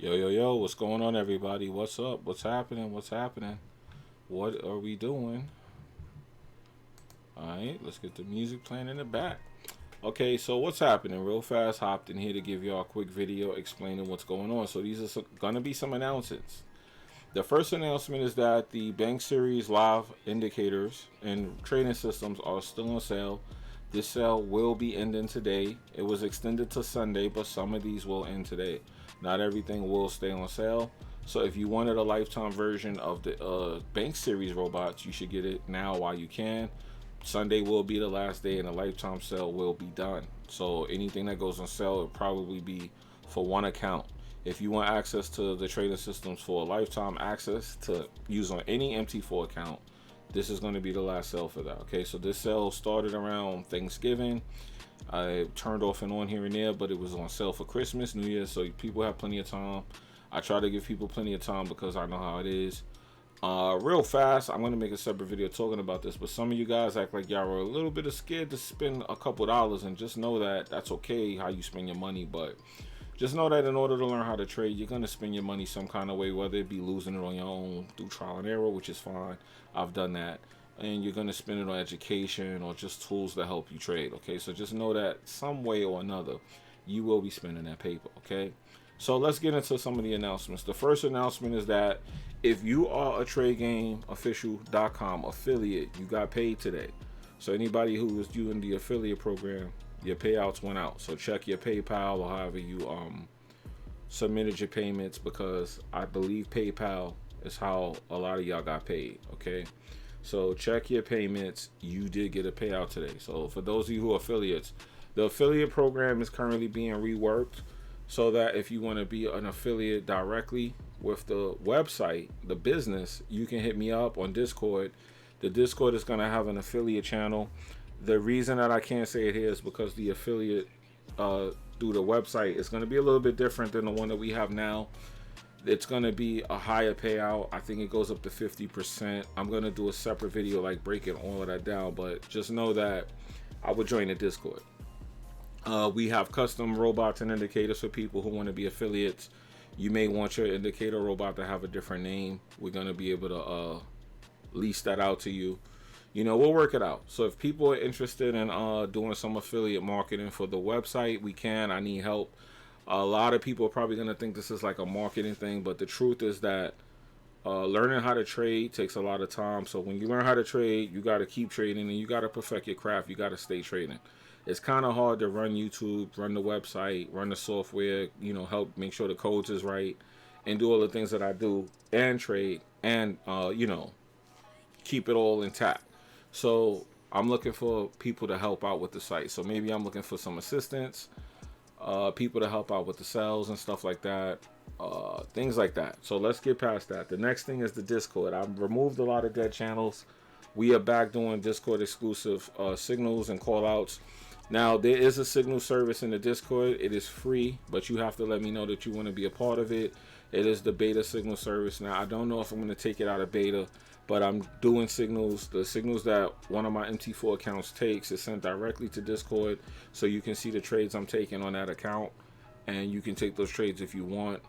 Yo, yo, yo, what's going on, everybody? What's up? What's happening? What's happening? What are we doing? All right, let's get the music playing in the back. Okay, so what's happening? Real fast, hopped in here to give y'all a quick video explaining what's going on. So these are gonna be some announcements. The first announcement is that the Bank Series live indicators and trading systems are still on sale. This sale will be ending today. It was extended to Sunday, but some of these will end today. Not everything will stay on sale. So if you wanted a lifetime version of the Bank Series robots, you should get it now while you can. Sunday will be the last day and the lifetime sale will be done. So anything that goes on sale will probably be for one account. If you want access to the trading systems for a lifetime access to use on any MT4 account, this is going to be the last sale for that. Okay, so this sale started around Thanksgiving. I turned off and on here and there, but it was on sale for Christmas, New Year, so people have plenty of time. I try to give people plenty of time because I know how it is. Real fast, I'm gonna make a separate video talking about this, but some of you guys act like y'all were a little bit scared to spend a couple dollars, and just know that that's okay how you spend your money, but just know that in order to learn how to trade, you're gonna spend your money some kind of way, whether it be losing it on your own through trial and error, which is fine. I've done that. And you're gonna spend it on education or just tools to help you trade. Okay, so just know that some way or another, you will be spending that paper. Okay, so let's get into some of the announcements. The first announcement is that if you are a TradeGameOfficial.com affiliate, you got paid today. So anybody who was doing the affiliate program, your payouts went out. So check your PayPal or however you submitted your payments, because I believe PayPal is how a lot of y'all got paid. Okay, so check your payments. You did get a payout today. So for those of you who are affiliates, the affiliate program is currently being reworked so that if you want to be an affiliate directly with the website, the business, you can hit me up on Discord. The Discord is going to have an affiliate channel. The reason that I can't say it here is because the affiliate through the website is going to be a little bit different than the one that we have now. It's going to be a higher payout. I think it goes up to 50%. I'm going to do a separate video like breaking all of that down, but just know that I would join the Discord. We have custom robots and indicators for people who want to be affiliates. You may want your indicator robot to have a different name. We're going to be able to lease that out to you. You know, we'll work it out. So if people are interested in doing some affiliate marketing for the website, we can. I need help. A lot of people are probably going to think this is like a marketing thing, but the truth is that learning how to trade takes a lot of time. So when you learn how to trade, you got to keep trading and you got to perfect your craft. You got to stay trading. It's kind of hard to run YouTube, run the website, run the software, you know, help make sure the codes is right, and do all the things that I do and trade and, you know, keep it all intact. So I'm looking for people to help out with the site. So maybe I'm looking for some assistants, people to help out with the sales and stuff like that, things like that. So let's get past that. The next thing is the Discord. I've removed a lot of dead channels. We are back doing Discord exclusive signals and call outs. Now, there is a signal service in the Discord. It is free, but you have to let me know that you want to be a part of it. It is the beta signal service. Now, I don't know if I'm going to take it out of beta, but I'm doing signals. The signals that one of my MT4 accounts takes is sent directly to Discord, so you can see the trades I'm taking on that account, and you can take those trades if you want.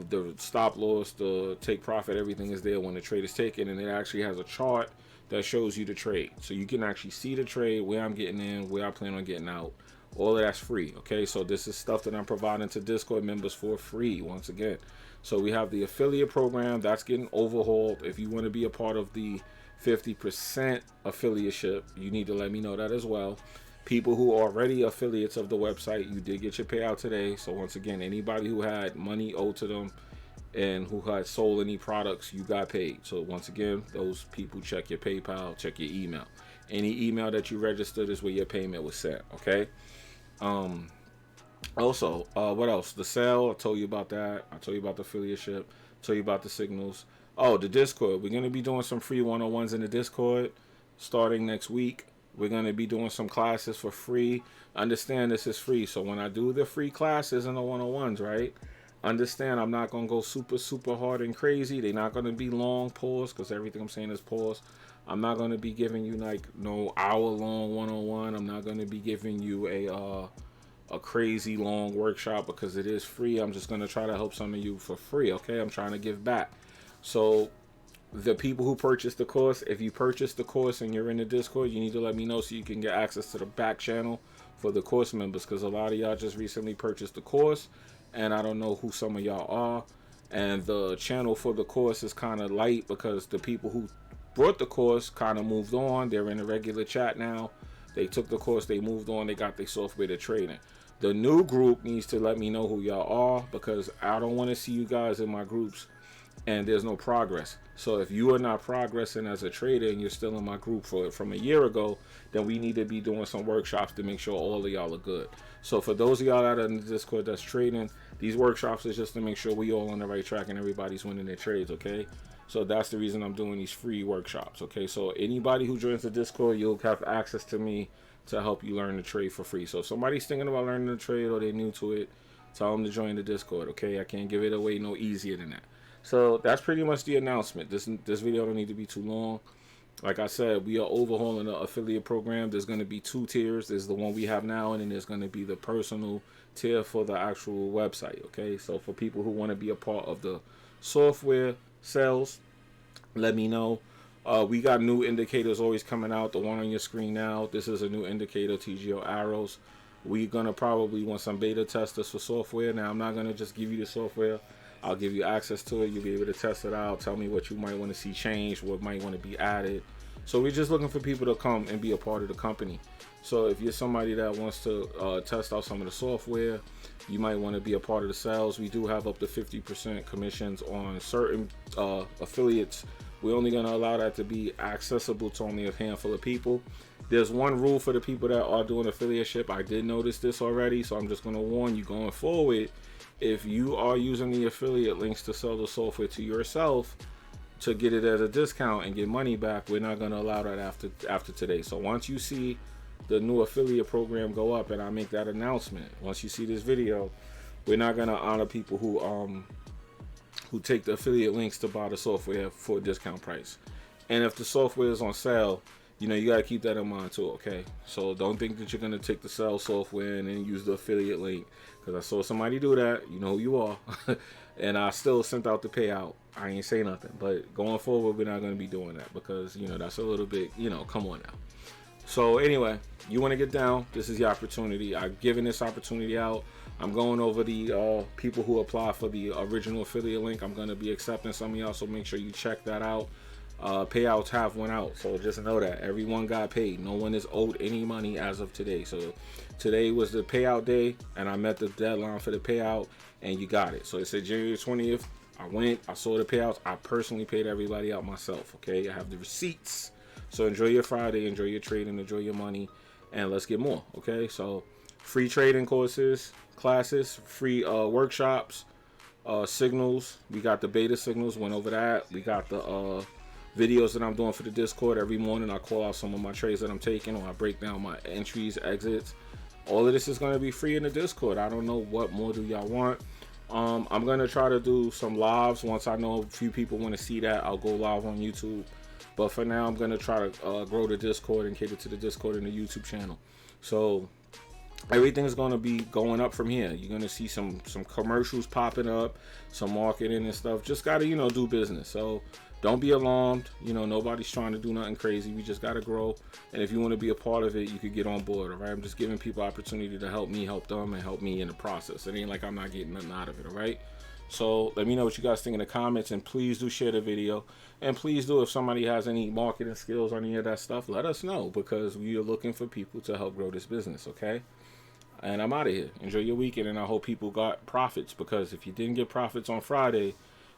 The stop loss, the take profit, everything is there when the trade is taken, and it actually has a chart that shows you the trade, so you can actually see the trade, where I'm getting in, where I plan on getting out. All of that's free. Okay, so this is stuff that I'm providing to Discord members for free once again. So we have the affiliate program that's getting overhauled. If you want to be a part of the 50% affiliateship, you need to let me know that as well. People who are already affiliates of the website, you did get your payout today. So once again, anybody who had money owed to them and who had sold any products, you got paid. So once again, those people, check your PayPal, check your email. Any email that you registered is where your payment was sent. Okay. Also, what else? The sale, I told you about that. I told you about the affiliateship. I told you about the signals. Oh, the Discord. We're going to be doing some free 101s in the Discord starting next week. We're going to be doing some classes for free. Understand this is free. So when I do the free classes and the 101s, right? Understand I'm not going to go super hard and crazy. They're not going to be long pause, because everything I'm saying is pause. I'm not going to be giving you like no hour long 101. I'm not going to be giving you a a crazy long workshop because it is free. I'm just gonna try to help some of you for free. Okay, I'm trying to give back. So the people who purchase the course, if you purchase the course and you're in the Discord, you need to let me know so you can get access to the back channel for the course members, because a lot of y'all just recently purchased the course and I don't know who some of y'all are, and the channel for the course is kind of light because the people who brought the course kind of moved on. They're in a regular chat now. They took the course, they moved on, they got their software to trading. The new group needs to let me know who y'all are, because I don't want to see you guys in my groups and there's no progress. So if you are not progressing as a trader and you're still in my group from a year ago, then we need to be doing some workshops to make sure all of y'all are good. So for those of y'all that are in the Discord that's trading, these workshops is just to make sure we all on the right track and everybody's winning their trades, okay? So that's the reason I'm doing these free workshops, okay? So anybody who joins the Discord, you'll have access to me to help you learn to trade for free. So if somebody's thinking about learning to trade or they're new to it, tell them to join the Discord, okay? I can't give it away no easier than that. So that's pretty much the announcement. This video don't need to be too long. Like I said, we are overhauling the affiliate program. There's going to be 2 tiers. There's the one we have now, and then there's going to be the personal tier for the actual website, okay? So for people who want to be a part of the software sales, let me know. We got new indicators always coming out. The one on your screen now, this is a new indicator, TGO arrows. We're going to probably want some beta testers for software. Now, I'm not going to just give you the software. I'll give you access to it. You'll be able to test it out. Tell me what you might want to see changed, what might want to be added. So we're just looking for people to come and be a part of the company. So if you're somebody that wants to test out some of the software, you might want to be a part of the sales. We do have up to 50% commissions on certain affiliates. We're only going to allow that to be accessible to only a handful of people. There's one rule for the people that are doing affiliateship. I did notice this already, so I'm just going to warn you going forward. If you are using the affiliate links to sell the software to yourself to get it at a discount and get money back, we're not going to allow that after today. So once you see the new affiliate program go up and I make that announcement, once you see this video, we're not going to honor people who take the affiliate links to buy the software for a discount price. And if the software is on sale, you know, you got to keep that in mind too, okay? So don't think that you're going to take the sell software and then use the affiliate link, because I saw somebody do that. You know who you are. And I still sent out the payout. I ain't say nothing. But going forward, we're not going to be doing that because, you know, that's a little bit, you know, come on now. So anyway, you want to get down, this is your opportunity. I've given this opportunity out. I'm going over the people who apply for the original affiliate link. I'm going to be accepting some of y'all, so make sure you check that out. Payouts have went out, so just know that everyone got paid. No one is owed any money as of today. So today was the payout day, and I met the deadline for the payout, and you got it. So it said January 20th. I went, I saw the payouts. I personally paid everybody out myself, okay? I have the receipts. So enjoy your Friday, enjoy your trading, enjoy your money, and let's get more, okay? So free trading courses, classes, free workshops, signals. We got the beta signals, went over that. We got the videos that I'm doing for the Discord. Every morning I call out some of my trades that I'm taking, or I break down my entries, exits. All of this is going to be free in the Discord. I don't know what more do y'all want. I'm going to try to do some lives. Once I know a few people want to see that, I'll go live on YouTube. But for now, I'm going to try to grow the Discord and cater to the Discord and the YouTube channel. So everything is going to be going up from here. You're going to see some commercials popping up, some marketing and stuff. Just got to, you know, do business. So don't be alarmed. You know, nobody's trying to do nothing crazy. We just got to grow. And if you want to be a part of it, you could get on board, all right? I'm just giving people opportunity to help me, help them, and help me in the process. It ain't like I'm not getting nothing out of it, all right? So let me know what you guys think in the comments, and please do share the video. And please do, if somebody has any marketing skills or any of that stuff, let us know, because we are looking for people to help grow this business, okay? And I'm out of here. Enjoy your weekend, and I hope people got profits, because if you didn't get profits on Friday,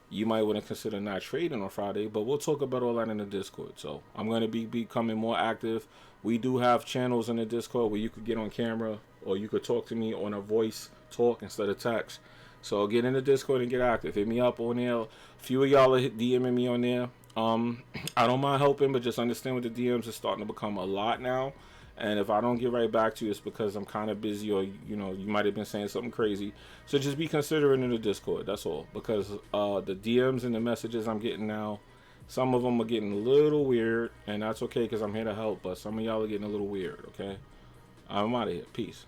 you might want to consider not trading on Friday. But we'll talk about all that in the Discord. So I'm going to be becoming more active. We do have channels in the Discord where you could get on camera, or you could talk to me on a voice talk instead of text. So get in the Discord and get active. Hit me up on there. A few of y'all are DMing me on there. I don't mind helping, but just understand what the DMs is starting to become a lot now. And if I don't get right back to you, it's because I'm kind of busy, or, you know, you might have been saying something crazy. So just be considerate in the Discord. That's all. Because the DMs and the messages I'm getting now, some of them are getting a little weird. And that's okay, because I'm here to help. But some of y'all are getting a little weird, okay? I'm out of here. Peace.